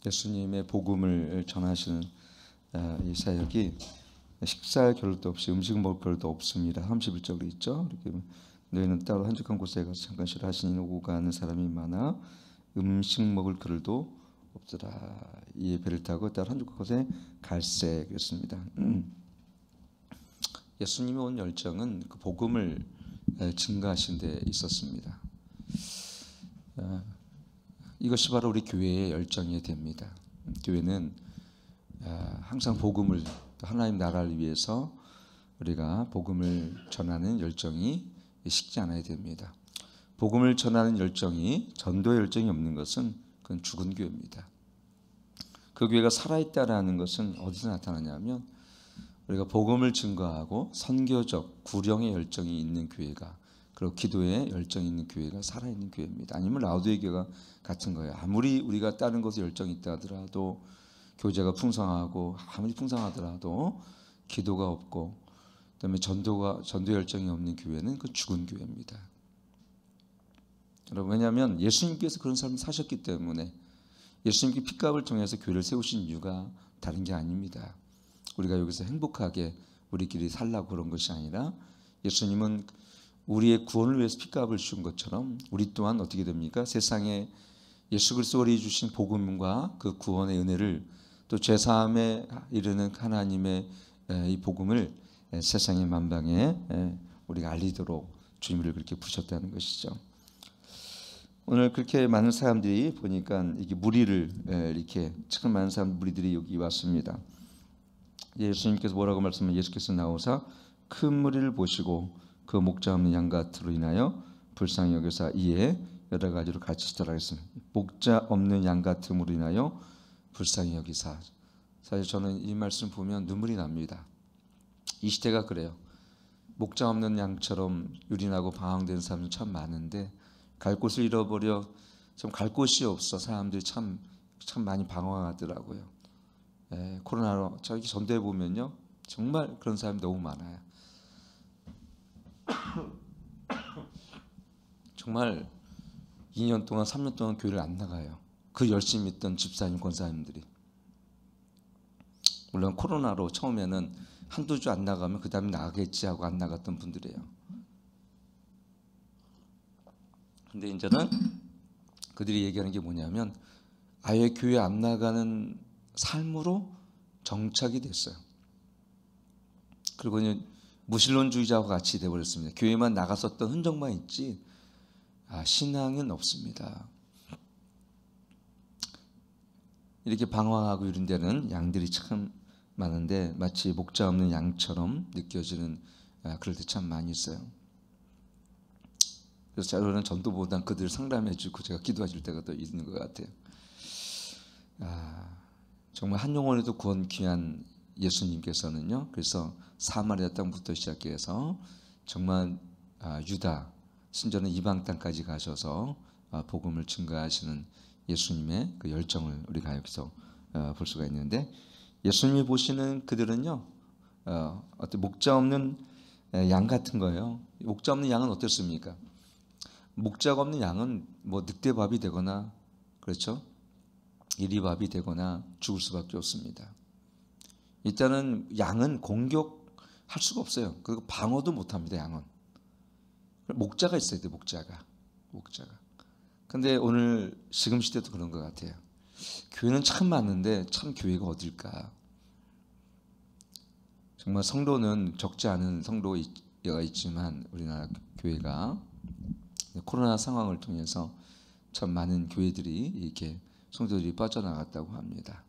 예수님의 복음을 전하시는 이 사역이 식사할 겨를도 없이 음식 먹을 겨를도 없습니다. 31절에 있죠. 이렇게 너희는 따로 한적한 곳에 가서 잠깐 쉬라 하시니 오고 가는 사람이 많아 음식 먹을 겨를도 없더라. 이 배를 타고 따로 한적한 곳에 갈새 그랬습니다. 예수님이 온 열정은 그 복음을 증가하신 데 있었습니다. 이것이 바로 우리 교회의 열정이 됩니다. 교회는 항상 복음을, 하나님 나라를 위해서 우리가 복음을 전하는 열정이 식지 않아야 됩니다. 복음을 전하는 열정이, 전도의 열정이 없는 것은 그건 죽은 교회입니다. 그 교회가 살아있다라는 것은 어디서 나타나냐면 우리가 복음을 증거하고 선교적 구령의 열정이 있는 교회가, 그리고 기도의 열정이 있는 교회가 살아있는 교회입니다. 아니면 라우디게 교회가 같은 거예요. 아무리 우리가 다른 것에 열정이 있다 하더라도, 교제가 풍성하고 아무리 풍성하더라도 기도가 없고 그다음에 전도 열정이 없는 교회는 그 죽은 교회입니다. 여러분, 왜냐하면 예수님께서 그런 삶을 사셨기 때문에, 예수님께 핏값을 통해서 교회를 세우신 이유가 다른 게 아닙니다. 우리가 여기서 행복하게 우리끼리 살라고 그런 것이 아니라, 예수님은 우리의 구원을 위해서 핏값을 주신 것처럼 우리 또한 어떻게 됩니까? 세상에 예수 그리스도가 주신 복음과 그 구원의 은혜를, 또 죄사함에 이르는 하나님의 이 복음을 세상의 만방에 우리가 알리도록 주님을 그렇게 부셨다는 것이죠. 오늘 그렇게 많은 사람들이 보니까 이게 무리를 이렇게 참 많은 무리들이 여기 왔습니다. 예수님께서 뭐라고 말씀하면, 예수께서 나오사 큰 무리를 보시고 그 목자 없는 양 같으로 인하여 불쌍히 여기사 이에 여러 가지로 가르치시더라 했습니다. 목자 없는 양 같음으로 인하여 불쌍히 여기사. 사실 저는 이 말씀 보면 눈물이 납니다. 이 시대가 그래요. 목자 없는 양처럼 유린하고 방황되는 사람이 참 많은데, 갈 곳을 잃어버려 좀 갈 곳이 없어 사람들이 참 많이 방황하더라고요. 코로나로 저기 전도해 보면요, 정말 그런 사람이 너무 많아요. 정말 2년 동안 3년 동안 교회를 안 나가요. 그 열심히 있던 집사님, 권사님들이. 물론 코로나로 처음에는 한두 주 안 나가면 그 다음에 나가겠지 하고 안 나갔던 분들이에요. 근데 이제는 그들이 얘기하는 게 뭐냐면, 아예 교회 안 나가는 삶으로 정착이 됐어요. 그리고 이제 무신론주의자와 같이 되어버렸습니다. 교회만 나갔었던 흔적만 있지 신앙은 없습니다. 이렇게 방황하고 이런 데는 양들이 참 많은데, 마치 목자 없는 양처럼 느껴지는 그럴 때 참 많이 있어요. 그래서 저는 전도보다는 그들을 상담해주고 제가 기도해줄 때가 더 있는 것 같아요. 정말 한 영혼에도 구원 귀한 예수님께서는요, 그래서 사마리아 땅부터 시작해서 정말 유다, 심지어는 이방 땅까지 가셔서 복음을 증거하시는 예수님의 그 열정을 우리가 여기서 볼 수가 있는데, 예수님이 보시는 그들은요, 어떤 목자 없는 양 같은 거예요. 목자 없는 양은 어떻습니까? 목자가 없는 양은 뭐 늑대밥이 되거나, 그렇죠? 이리밥이 되거나 죽을 수밖에 없습니다. 일단은 양은 공격할 수가 없어요. 그리고 방어도 못합니다. 양은 목자가 있어야 돼요. 목자가. 근데 오늘 지금 시대도 그런 것 같아요. 교회는 참 많은데 참 교회가 어딜까? 정말 성도는 적지 않은 성도가 있지만 우리나라 교회가 코로나 상황을 통해서 참 많은 교회들이 이렇게 성도들이 빠져나갔다고 합니다.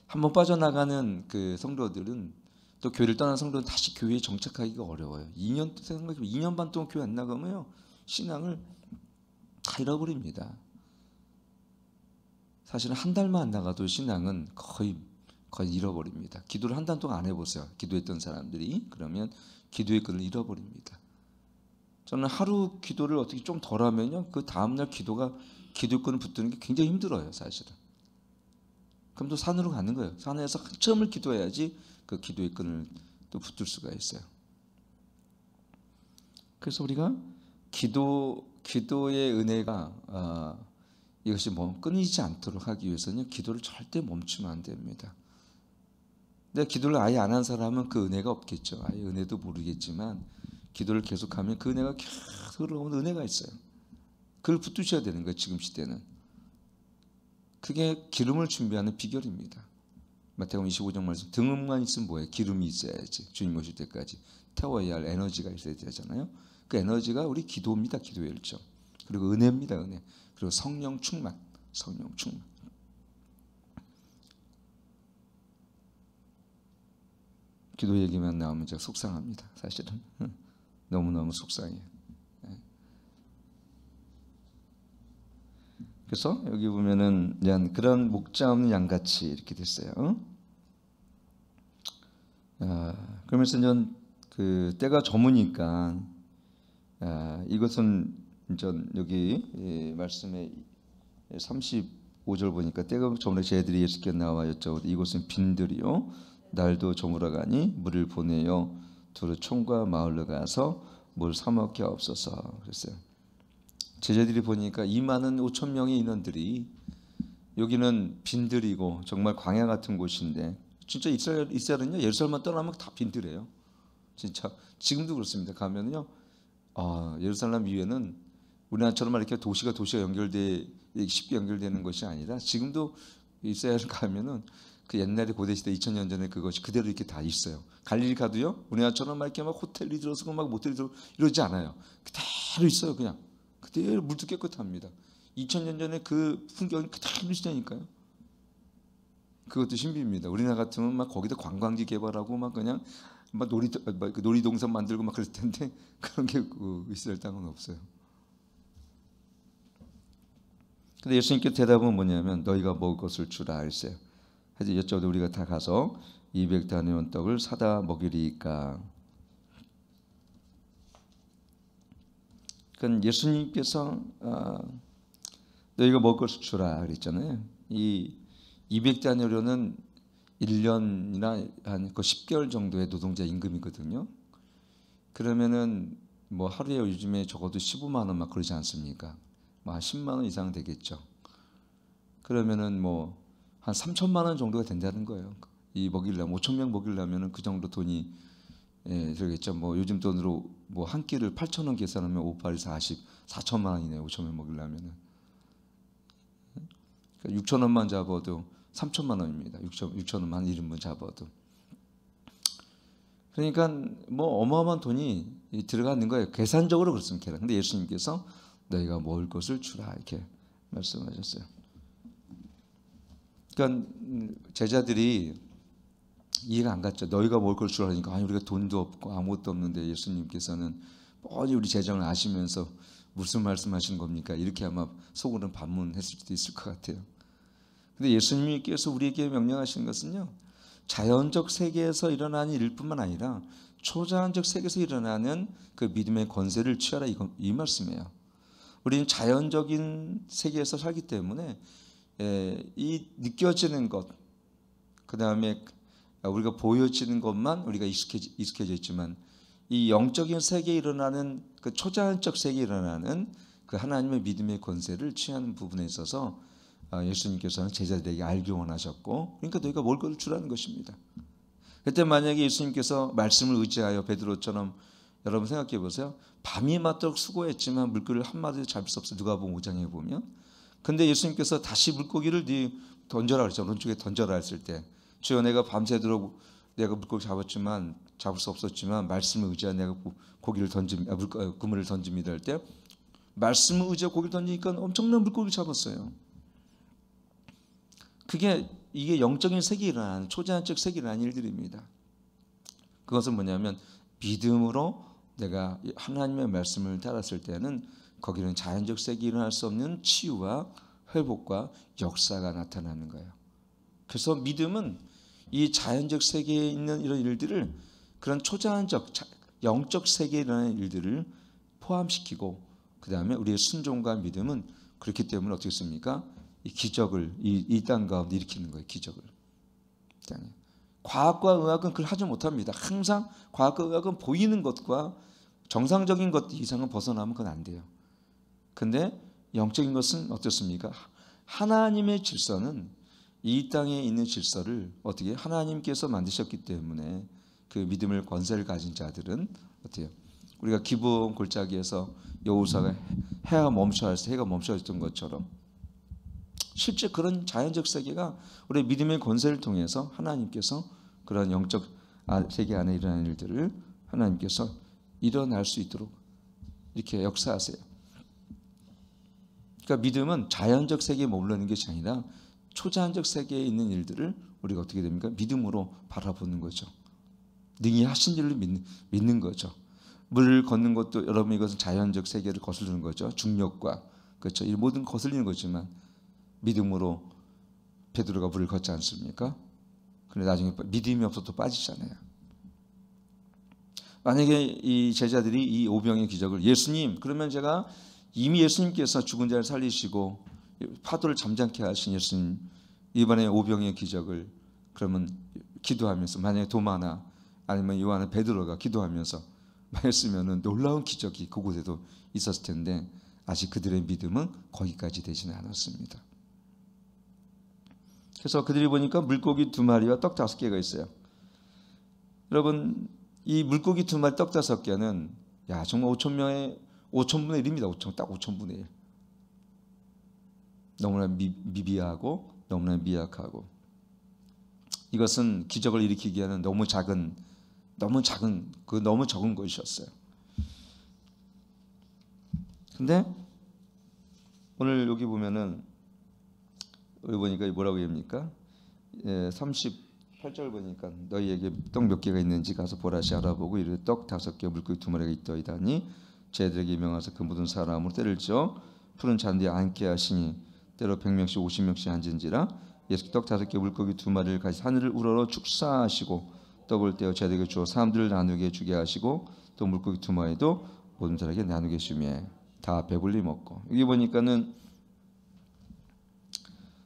한번 빠져나가는 그 성도들은, 또 교회를 떠난 성도는 다시 교회에 정착하기가 어려워요. 2년 반 동안 교회 안 나가면요, 신앙을 다 잃어버립니다. 사실은 한 달만 안 나가도 신앙은 거의 잃어버립니다. 기도를 한 달 동안 안 해보세요. 기도했던 사람들이. 그러면 기도의 끈을 잃어버립니다. 저는 하루 기도를 어떻게 좀 덜 하면요, 그 다음날 기도의 끈을 붙드는 게 굉장히 힘들어요, 사실은. 그럼 또 산으로 가는 거예요. 산에서 한참을 기도해야지 그 기도의 끈을 또 붙들 수가 있어요. 그래서 우리가 기도의 은혜가 이것이 끊이지 않도록 하기 위해서는 기도를 절대 멈추면 안 됩니다. 근데 기도를 아예 안 한 사람은 그 은혜가 없겠죠. 아예 은혜도 모르겠지만 기도를 계속하면 그 은혜가 계속 흘러오는 은혜가 있어요. 그걸 붙드셔야 되는 거예요. 지금 시대는. 그게 기름을 준비하는 비결입니다. 마태복음 25장 말씀, 등음만 있으면 뭐예요? 기름이 있어야지. 주님 오실 때까지 태워야 할 에너지가 있어야 되잖아요. 그 에너지가 우리 기도입니다. 기도의 열정. 그리고 은혜입니다. 은혜. 그리고 성령 충만. 성령 충만. 기도 얘기만 나오면 제가 속상합니다. 사실은 너무너무 속상해요. 그래서 여기 보면은 그런 목자 없는 양같이 이렇게 됐어요. 그러면서 전 그 때가 저무니까 이것은 전 여기 말씀에 35절 보니까 때가 저무니 쟤들이 예수께 나와 여쭤보되 이곳은 빈들이요 날도 저물어가니 물을 보내요 두루 촌과 마을로 가서 물 사 먹게 없어서 그랬어요. 제자들이 보니까 2만 5천 명의 인원들이 여기는 빈들이고 정말 광야 같은 곳인데 진짜 이스라엘은요 예루살렘만 떠나면 다 빈들이에요. 진짜 지금도 그렇습니다. 가면은요 예루살렘 위에는 우리나라처럼 이렇게 도시가 연결돼 쉽게 연결되는 것이 아니라 지금도 이스라엘 가면은 그 옛날에 고대 시대 2000년 전에 그것이 그대로 이렇게 다 있어요. 갈릴리 가도요 우리나라처럼 막 이렇게 막 호텔이 들어서고 막 모텔이 들어 이러지 않아요. 그대로 있어요. 그냥 그대로 물도 깨끗합니다. 2000년 전에 그 풍경이 그대로 있다니까요. 그것도 신비입니다. 우리나라 같으면 막 거기다 관광지 개발하고 막 그냥 막 놀이동산 만들고 막 그럴 텐데 그런 게 이스라엘 땅은 없어요. 근데 예수님께 대답은 뭐냐면 너희가 먹을 것을 주라 했어요. 그래서 여쭤도 우리가 다 가서 200단위원 떡을 사다 먹이리까. 그러니까 예수님께서 너희가 먹을 것을 주라 그랬잖아요. 이 200단위로는 1년이나 한 10개월 정도의 노동자 임금이거든요. 그러면은 뭐 하루에 요즘에 적어도 15만 원 막 그러지 않습니까? 뭐 한 10만 원 이상 되겠죠. 그러면은 뭐 한 3천만 원 정도가 된다는 거예요. 이 먹이려면 5천 명 먹이려면은 그 정도 돈이 되겠죠. 뭐 요즘 돈으로 뭐 한 끼를 8천 원 계산하면 5, 8, 40, 4천만 원이네요. 5천 명 먹이려면은. 그러니까 6천 원만 잡아도 3천만 원입니다. 6천 원만 1인분 잡아도. 그러니까 뭐 어마어마한 돈이 들어가는 거예요. 계산적으로 그렇습니다. 근데 예수님께서 너희가 먹을 것을 주라 이렇게 말씀하셨어요. 그러니까 제자들이 이해가 안 갔죠. 너희가 먹을 걸 주라니까 아니 우리가 돈도 없고 아무것도 없는데 예수님께서는 뻔히 우리 재정을 아시면서 무슨 말씀하시는 겁니까? 이렇게 아마 속으로는 반문했을 수도 있을 것 같아요. 근데 예수님께서 우리에게 명령하시는 것은요. 자연적 세계에서 일어나는 일뿐만 아니라 초자연적 세계에서 일어나는 그 믿음의 권세를 취하라 이 말씀이에요. 우리는 자연적인 세계에서 살기 때문에 이 느껴지는 것, 그 다음에 우리가 보여지는 것만 우리가 익숙해져 있지만 이 영적인 세계에 일어나는 그 초자연적 세계에 일어나는 그 하나님의 믿음의 권세를 취하는 부분에 있어서 예수님께서는 제자들에게 알기 원하셨고 그러니까 너희가 먹을 것을 주라는 것입니다. 그때 만약에 예수님께서 말씀을 의지하여 베드로처럼 여러분 생각해 보세요. 밤이 맞도록 수고했지만 물고기를 한 마리도 잡을 수 없어요. 누가복음 5장에 보면. 근데 예수님께서 다시 물고기를 던져라 그랬죠. 오른쪽에 던져라 했을 때 주여 내가 밤새도록 내가 물고기 잡았지만 잡을 수 없었지만 말씀을 의지하여 내가 고기를 그물을 던집니다 할 때 말씀을 의지하여 고기를 던지니까 엄청난 물고기를 잡았어요. 이게 영적인 세계에 일어나는 초자연적 세계에 일어나는 일들입니다. 그것은 뭐냐면 믿음으로 내가 하나님의 말씀을 따랐을 때는 거기는 자연적 세계에 일어날 수 없는 치유와 회복과 역사가 나타나는 거예요. 그래서 믿음은 이 자연적 세계에 있는 이런 일들을 그런 초자연적 영적 세계에 일어나는 일들을 포함시키고 그 다음에 우리의 순종과 믿음은 그렇기 때문에 어떻게 했습니까? 이 기적을 이 땅 가운데 일으키는 거예요. 기적을. 과학과 의학은 그걸 하지 못합니다. 항상 과학과 의학은 보이는 것과 정상적인 것 이상은 벗어나면 그건 안 돼요. 근데 영적인 것은 어떻습니까? 하나님의 질서는 이 땅에 있는 질서를 어떻게 하나님께서 만드셨기 때문에 그 믿음을 권세를 가진 자들은 어때요? 우리가 기브온 골짜기에서 여호수아가 해가 멈춰야 해서 해가 멈춰졌던 것처럼 실제 그런 자연적 세계가 우리의 믿음의 권세를 통해서 하나님께서 그런 영적 세계 안에 일어나는 일들을 하나님께서 일어날 수 있도록 이렇게 역사하세요. 그러니까 믿음은 자연적 세계에 머무르는 것이 아니라 초자연적 세계에 있는 일들을 우리가 어떻게 됩니까? 믿음으로 바라보는 거죠. 능히 하신 일을 믿는 거죠. 물을 걷는 것도 여러분 이것은 자연적 세계를 거스르는 거죠. 중력과 그렇죠. 이 모든 거슬리는 거지만 믿음으로 베드로가 물을 걷지 않습니까? 그런데 나중에 믿음이 없어도 빠지잖아요. 만약에 이 제자들이 이 오병의 기적을 예수님 그러면 제가 이미 예수님께서 죽은 자를 살리시고 파도를 잠잠케 하신 예수님 이번에 오병의 기적을 그러면 기도하면서 만약에 도마나 아니면 요한의 베드로가 기도하면서 했으면은 놀라운 기적이 그곳에도 있었을 텐데 아직 그들의 믿음은 거기까지 되지는 않았습니다. 그래서 그들이 보니까 물고기 2마리와 떡 5개가 있어요. 여러분 이 물고기 2마리 떡 5개는 야 정말 5,000명의 5,000분의 1입니다. 딱 5,000분의 1. 너무나 미비하고 너무나 미약하고 이것은 기적을 일으키기에는 너무 적은 것이었어요. 근데 오늘 여기 보면은 여기 보니까 뭐라고 합니까? 38절 보니까 너희에게 떡 몇 개가 있는지 가서 보라시 알아보고 이르되 떡 5개 물고기 2마리가 있더이다니 제들에게 명하사 그 모든 사람으로 때를 지어 푸른 잔디에 앉게 하시니 때로 100명씩 50명씩 앉은지라 예수께 떡 5개 물고기 2마리를 가지고 하늘을 우러러 축사하시고 떡을 떼어 제들에게 주어 사람들을 나누게 주게 하시고 또 물고기 2마리도 모든 사람에게 나누게 주며 다 배불리 먹고 여기 보니까는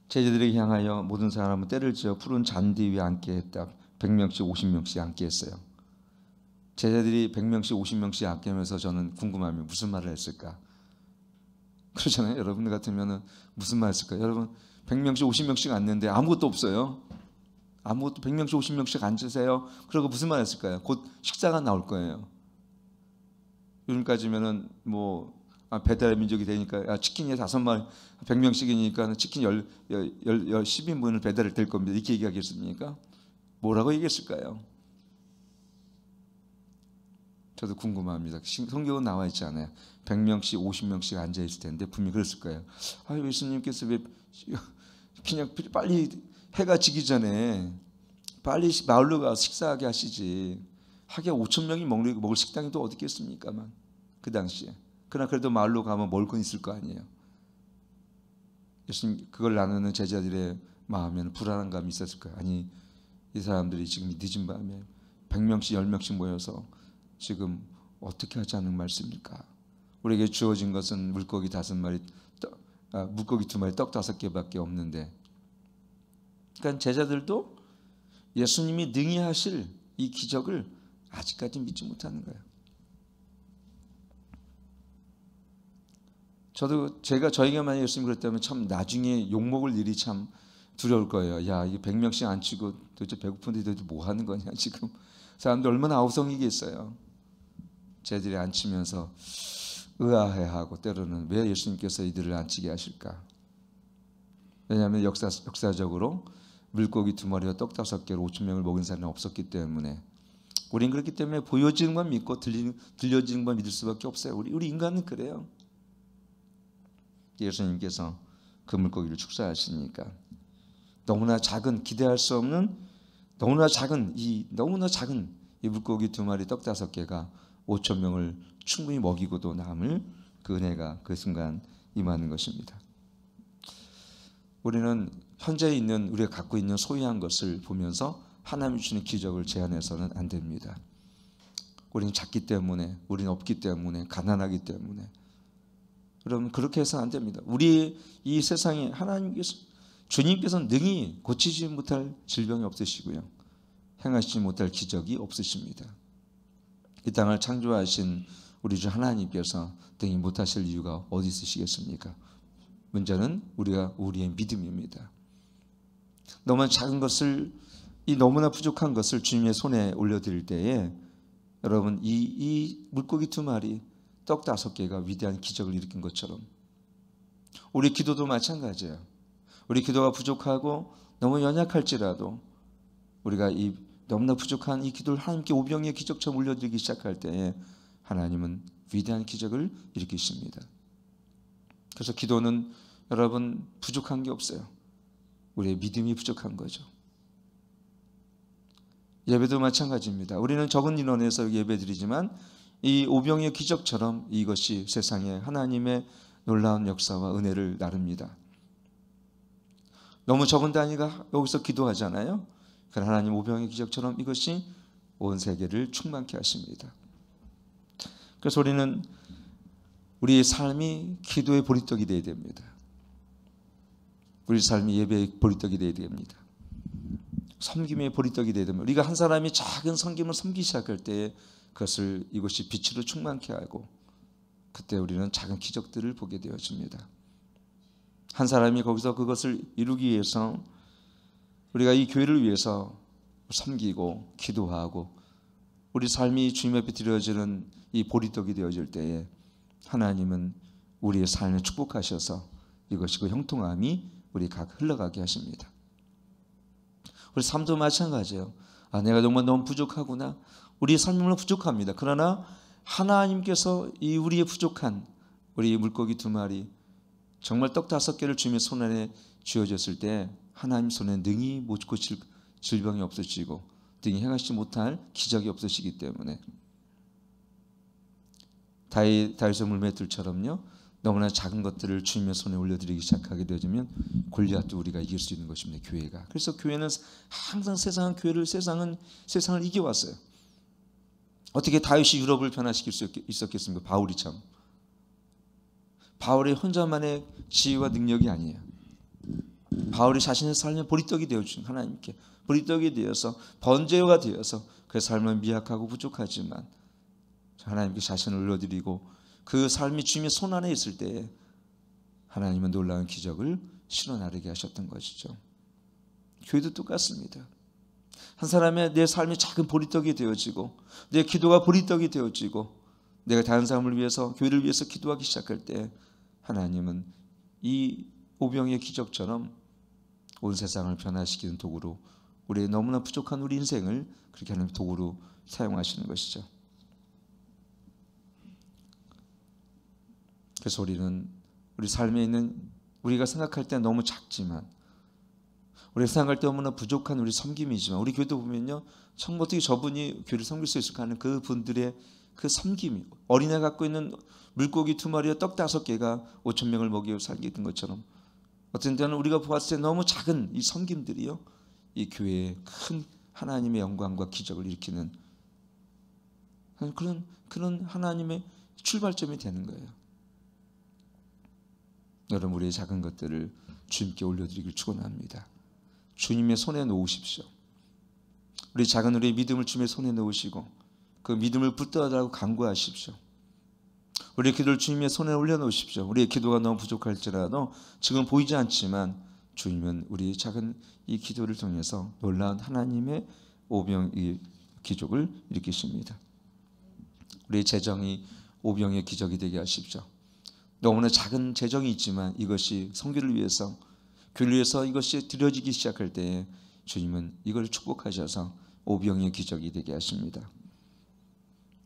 제자들에게 향하여 모든 사람은 때를 지어 푸른 잔디 위에 앉게 했다. 100명씩 50명씩 앉게 했어요. 제자들이 100명씩 50명씩 앉게 하면서 저는 궁금하면 무슨 말을 했을까? 그렇잖아요. 여러분들 같으면 무슨 말 했을까요? 여러분 100명씩 50명씩 앉는데 아무것도 없어요. 아무것도 100명씩 50명씩 앉으세요. 그러고 무슨 말 했을까요? 곧 식사가 나올 거예요. 요즘까지면은 뭐 배달의 민족이 되니까 치킨이 5마리 100명씩이니까 치킨 10인분을 배달을 될 겁니다. 이렇게 얘기하겠습니까? 뭐라고 얘기했을까요? 저도 궁금합니다. 성경은 나와 있지 않아요. 100명씩 50명씩 앉아있을 텐데 분명히 그랬을 거예요. 예수님께서 왜 그냥 빨리 해가 지기 전에 빨리 마을로 가서 식사하게 하시지. 하기야 5,000명이 먹을 식당이 또 어디 있겠습니까만 그 당시에. 그러나 그래도 마을로 가면 먹을 건 있을 거 아니에요. 예수님 그걸 나누는 제자들의 마음에는 불안한 감이 있었을 거예요. 아니 이 사람들이 지금 늦은 밤에 100명씩 10명씩 모여서 지금 어떻게 하자는 말씀입니까? 우리에게 주어진 것은 물고기 5마리, 물고기 2마리, 떡 5개밖에 없는데 그러니까 제자들도 예수님이 능히 하실 이 기적을 아직까지 믿지 못하는 거예요. 저희가 만약 예수님 그랬다면 참 나중에 욕먹을 일이 참 두려울 거예요. 야, 이게 100명씩 안 치고 도대체 배고픈데 도대체 뭐 하는 거냐 지금. 사람들 얼마나 아우성이겠어요. 쟤들이 안 치면서 의아해하고 때로는 왜 예수님께서 이들을 안 치게 하실까. 왜냐하면 역사적으로 물고기 2마리와 떡 5개로 5,000명을 먹인 사람이 없었기 때문에 우린 그렇기 때문에 보여지는 건 믿고 들려지는 건 믿을 수밖에 없어요. 우리 인간은 그래요. 예수님께서 그 물고기를 축사하시니까 너무나 작은 기대할 수 없는 너무나 작은 이 물고기 2마리 떡 5개가 5,000명을 충분히 먹이고도 남을 그 은혜가 그 순간 임하는 것입니다. 우리는 현재 있는 우리가 갖고 있는 소유한 것을 보면서 하나님이 주시는 기적을 제한해서는 안 됩니다. 우리는 작기 때문에, 우리는 없기 때문에, 가난하기 때문에. 여러분 그렇게 해서는 안 됩니다. 우리 이 세상에 주님께서는 능히 고치지 못할 질병이 없으시고요. 행하시지 못할 기적이 없으십니다. 이 땅을 창조하신 우리 주 하나님께서 등이 못하실 이유가 어디 있으시겠습니까? 문제는 우리의 믿음입니다. 너무 작은 것을, 이 너무나 부족한 것을 주님의 손에 올려드릴 때에 여러분, 이 물고기 2마리, 떡 5개가 위대한 기적을 일으킨 것처럼 우리 기도도 마찬가지예요. 우리 기도가 부족하고 너무 연약할지라도 우리가 이 너무나 부족한 이 기도를 하나님께 오병이의 기적처럼 올려드리기 시작할 때에 하나님은 위대한 기적을 일으키십니다. 그래서 기도는 여러분 부족한 게 없어요. 우리의 믿음이 부족한 거죠. 예배도 마찬가지입니다. 우리는 적은 인원에서 예배드리지만 이 오병이의 기적처럼 이것이 세상에 하나님의 놀라운 역사와 은혜를 나릅니다. 너무 적은 단위가 여기서 기도하잖아요. 그러나 하나님 오병이의 기적처럼 이것이 온 세계를 충만케 하십니다. 그래서 우리는 우리의 삶이 기도의 보리떡이 되어야 됩니다. 우리 삶이 예배의 보리떡이 되어야 됩니다. 섬김의 보리떡이 되어야 됩니다. 우리가 한 사람이 작은 섬김을 섬기기 시작할 때 그것을 이것이 빛으로 충만케 하고 그때 우리는 작은 기적들을 보게 되어집니다. 한 사람이 거기서 그것을 이루기 위해서 우리가 이 교회를 위해서 섬기고 기도하고 우리 삶이 주님 앞에 드려지는 이 보리떡이 되어질 때에 하나님은 우리의 삶을 축복하셔서 이것이 그 형통함이 우리 각 흘러가게 하십니다. 우리 삶도 마찬가지예요. 내가 정말 너무 부족하구나. 우리의 삶은 부족합니다. 그러나 하나님께서 이 우리의 부족한 우리 물고기 2마리 정말 떡 5개를 주님의 손 안에 쥐어졌을 때 하나님 손에 능히 못 고칠 질병이 없어지고 능히 행하시지 못할 기적이 없으시기 때문에 다윗의 물맷돌처럼요, 너무나 작은 것들을 주님의 손에 올려드리기 시작하게 되어지면 골리앗도 우리가 이길 수 있는 것입니다. 교회가. 그래서 교회는 항상 세상을 이겨왔어요. 어떻게 다윗이 유럽을 변화시킬 수 있었겠습니까? 바울이 참. 바울이 혼자만의 지혜와 능력이 아니에요. 바울이 자신의 삶의 보리떡이 되어준 하나님께 보리떡이 되어서 번제가 되어서 그 삶은 미약하고 부족하지만 하나님께 자신을 올려드리고 그 삶이 주님의 손 안에 있을 때 하나님은 놀라운 기적을 실어나르게 하셨던 것이죠. 교회도 똑같습니다. 한 사람의 내 삶이 작은 보리떡이 되어지고 내 기도가 보리떡이 되어지고 내가 다른 사람을 위해서 교회를 위해서 기도하기 시작할 때 하나님은 이 오병이의 기적처럼 온 세상을 변화시키는 도구로 우리의 너무나 부족한 우리 인생을 그렇게 하는 도구로 사용하시는 것이죠. 그래서 우리는 우리 삶에 있는 우리가 생각할 때 너무 작지만 우리가 생각할 때 너무나 부족한 우리 섬김이지만 우리 교회도 보면요, 참 어떻게 저분이 교회를 섬길 수 있을까 하는 그 분들의 그 섬김이 어린애 갖고 있는 물고기 2마리와 떡 5개가 5,000명을 먹여 살게 된 것처럼 어떤 때는 우리가 보았을 때 너무 작은 이 섬김들이요, 이 교회에 큰 하나님의 영광과 기적을 일으키는 그런 하나님의 출발점이 되는 거예요. 여러분, 우리의 작은 것들을 주님께 올려드리길 축원합니다. 주님의 손에 놓으십시오. 우리 작은 우리의 믿음을 주님의 손에 놓으시고 그 믿음을 붙들어달라고 간구하십시오. 우리의 기도를 주님의 손에 올려놓으십시오. 우리의 기도가 너무 부족할지라도 지금 보이지 않지만 주님은 우리의 작은 이 기도를 통해서 놀라운 하나님의 오병의 기적을 일으키십니다. 우리의 재정이 오병의 기적이 되게 하십시오. 너무나 작은 재정이 있지만 이것이 선교를 위해서 교회를 위해서 이것이 드려지기 시작할 때에 주님은 이걸 축복하셔서 오병의 기적이 되게 하십니다.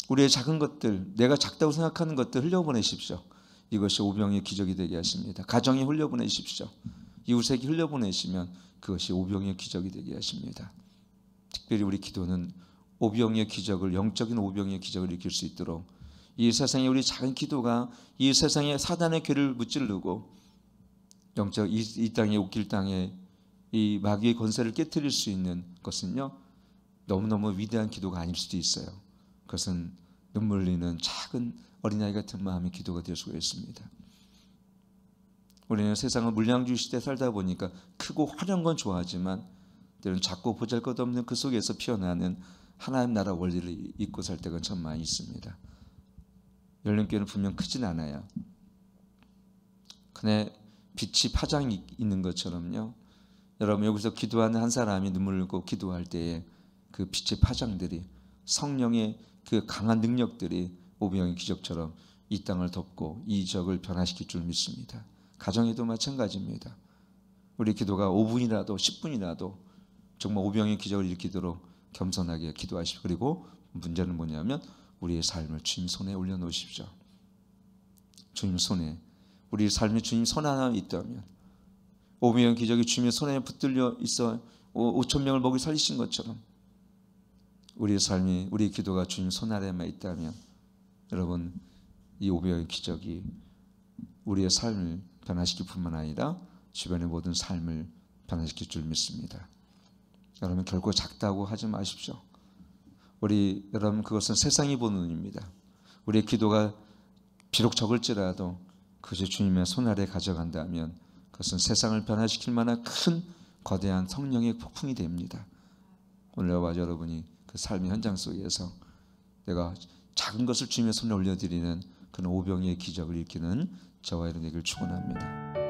우리의 작은 것들, 내가 작다고 생각하는 것들 흘려보내십시오. 이것이 오병의 기적이 되게 하십니다. 가정에 흘려보내십시오. 이웃에게 흘려보내시면 그것이 오병의 기적이 되게 하십니다. 특별히 우리 기도는 오병의 기적을, 영적인 오병의 기적을 일으킬 수 있도록 이 세상에 우리 작은 기도가 이 세상에 사단의 괴를 무찌르고 영적 이 땅에 웃길 땅에 이 마귀의 권세를 깨뜨릴 수 있는 것은요, 너무너무 위대한 기도가 아닐 수도 있어요. 그것은 눈물 흘리는 작은 어린아이 같은 마음의 기도가 될 수가 있습니다. 우리는 세상을 물량주의 시대에 살다 보니까 크고 화려한 건 좋아하지만 때로는 작고 보잘것없는 그 속에서 피어나는 하나님 나라 원리를 잊고 살 때가 참 많이 있습니다. 열린교회는 분명 크진 않아요. 근데 빛이 파장이 있는 것처럼요. 여러분 여기서 기도하는 한 사람이 눈물을 흘리고 기도할 때에 그 빛의 파장들이 성령의 그 강한 능력들이 오병이어 기적처럼 이 땅을 덮고 이 적을 변화시킬 줄 믿습니다. 가정에도 마찬가지입니다. 우리 기도가 5분이라도 10분이라도 정말 오병이어 기적을 일으키도록 겸손하게 기도하십시오. 그리고 문제는 뭐냐면 우리의 삶을 주님 손에 올려놓으십시오. 주님 손에, 우리 삶이 주님 손 하나 있다면, 오병이어 기적이 주님의 손에 붙들려 있어 5천 명을 먹이 살리신 것처럼 우리의 삶이, 우리의 기도가 주님 손 아래에만 있다면 여러분 이 오병이어 기적이 우리의 삶을 변화시킬 뿐만 아니라 주변의 모든 삶을 변화시킬 줄 믿습니다. 여러분 결코 작다고 하지 마십시오. 여러분 그것은 세상이 보는 눈입니다. 우리의 기도가 비록 적을지라도 그저 주님의 손 아래 가져간다면 그것은 세상을 변화시킬 만한 큰 거대한 성령의 폭풍이 됩니다. 오늘 여러분이 그 삶의 현장 속에서 내가 작은 것을 주님의 손에 올려드리는 그런 오병이어의 기적을 일으키는 저와 여러분 되기를 축원합니다.